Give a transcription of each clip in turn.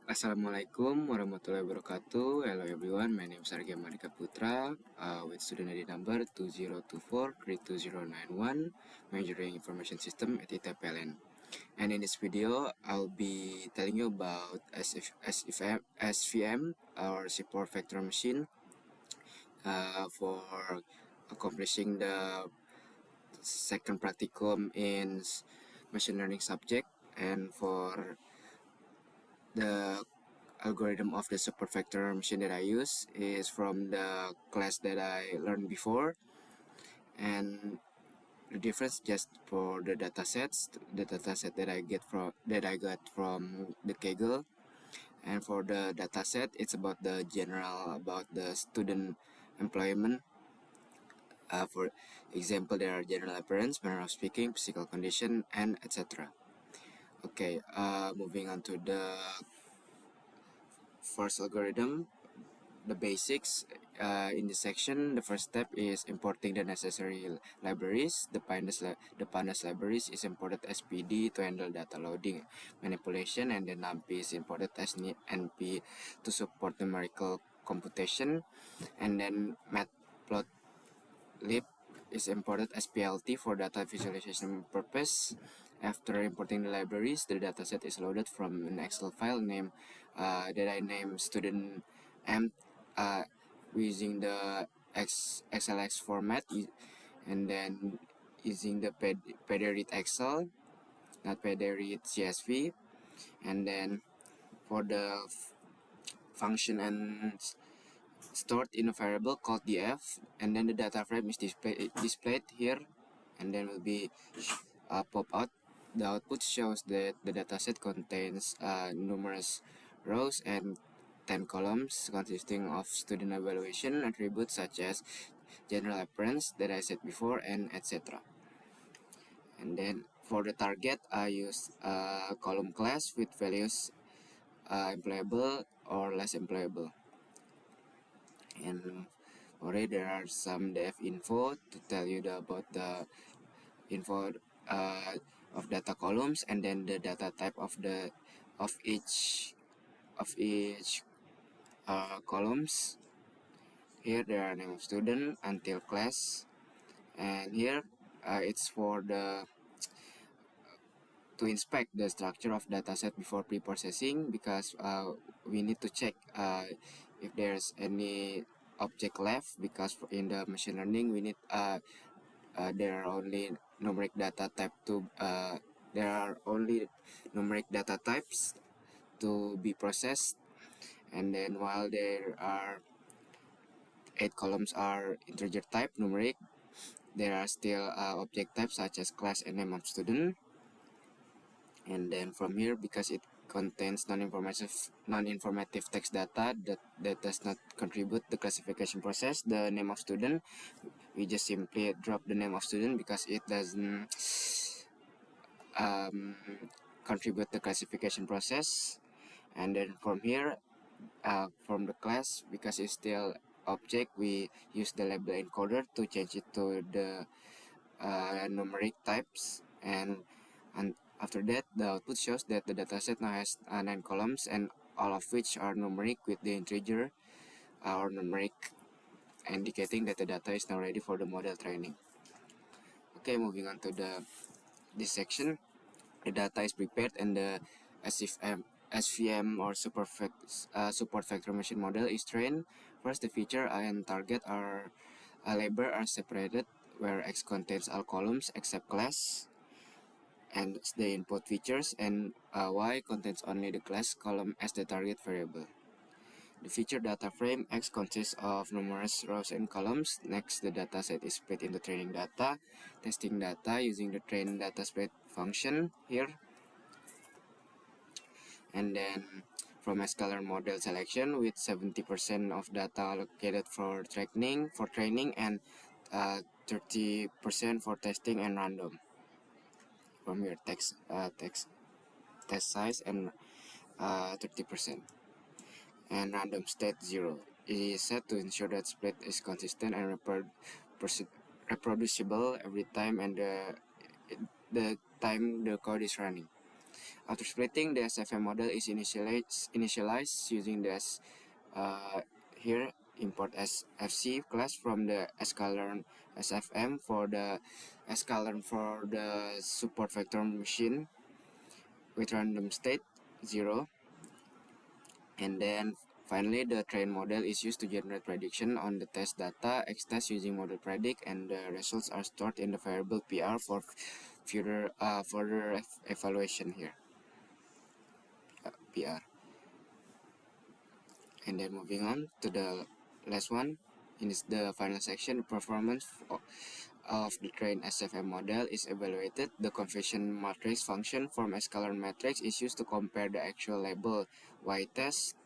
Assalamualaikum warahmatullahi wabarakatuh. Hello everyone, my name is Argya Marika Putra with student ID number 2024-32091, majoring information system at ITPLN. And in this video, I'll be telling you about SVM or support vector machine for accomplishing the second practicum in machine learning subject, and for the algorithm of the support vector machine that I use is from the class that I learned before, and the difference just for the datasets, the dataset that I got from the Kaggle. And for the dataset, it's about the general about the student employment. For example, there are general appearance, manner of speaking, physical condition, and etc. Okay, moving on to the first algorithm, the basics. In this section, the first step is importing the necessary libraries. The pandas libraries is imported as PD to handle data loading manipulation, and then NumPy is imported as NP to support numerical computation, and then Matplotlib is imported as PLT for data visualization purpose. After importing the libraries, the dataset is loaded from an Excel file name that I name student m using the XLX format, and then using the pederit Excel, not pederit CSV, and then for the function and stored in a variable called df, and then the data frame is displayed here, and then will be pop out. The output shows that the dataset contains numerous rows and 10 columns consisting of student evaluation attributes such as general appearance that I said before, and etc. And then for the target, I use a column class with values employable or less employable. And already there are some dev info to tell you about the info of data columns, and then the data type of each columns. Here there are name of student until class, and here it's for the to inspect the structure of dataset before pre-processing, because we need to check if there's any object left, because in the machine learning we need there are only numeric data type to there are only numeric data types to be processed, and then while there are 8 columns are integer type numeric, there are still object types such as class and name of student. And then from here, because it contains non-informative text data that does not contribute the classification process, the name of student, we just simply drop the name of student because it doesn't contribute the classification process. And then from here, from the class, because it's still object, we use the label encoder to change it to the numeric types, and after that the output shows that the dataset now has 9 columns, and all of which are numeric with the integer or numeric, indicating that the data is now ready for the model training. Okay, moving on to this section. The data is prepared and the SVM or support vector machine model is trained. First, the feature and target are label are separated, where X contains all columns except class and the input features, and Y contains only the class column as the target variable. The feature data frame X consists of numerous rows and columns. Next, the dataset is split into training data, testing data using the train data split function here, and then from a scalar model selection with 70% of data allocated for training and 30% for testing and random. From here, text test size and 30%, and random state 0. It is set to ensure that split is consistent and reproducible every time and the time the code is running. After splitting, the SFM model is initialized using this here import SFC class from the sklearn SFM for the sklearn for the support vector machine with random state 0, and then finally the train model is used to generate prediction on the test data X-test using model predict, and the results are stored in the variable PR for further evaluation here, PR. And then moving on to the last one, in the final section, the performance of the trained SFM model is evaluated. The conversion matrix function from a scalar matrix is used to compare the actual label Y-test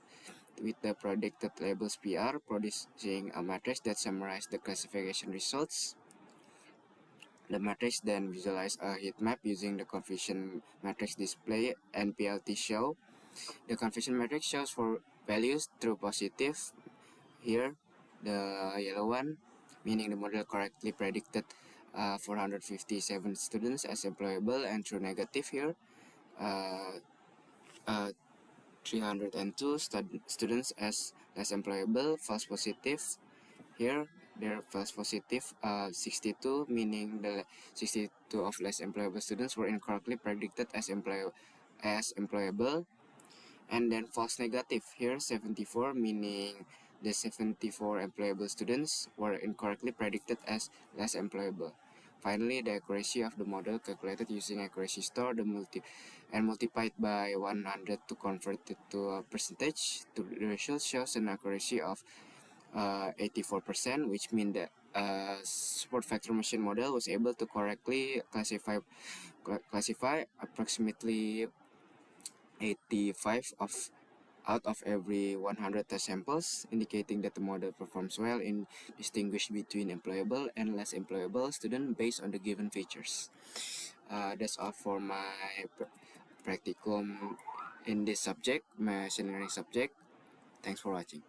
with the predicted labels PR, producing a matrix that summarizes the classification results. The matrix then visualizes a heat map using the conversion matrix display and PLT show. The conversion matrix shows for values true positive here, the yellow one, meaning the model correctly predicted 457 students as employable, and true negative here, uh, uh, 302 students as less employable. False positive here, there false positive 62, meaning the 62 of less employable students were incorrectly predicted as employable. And then false negative here 74, meaning the 74 employable students were incorrectly predicted as less employable. Finally, the accuracy of the model calculated using accuracy store and multiplied by 100 to convert it to a percentage. The result shows an accuracy of 84%, which means that support vector machine model was able to correctly classify approximately 85 out of every 100 test samples, indicating that the model performs well in distinguish between employable and less employable students based on the given features. That's all for my practicum in this subject, machine learning subject. Thanks for watching.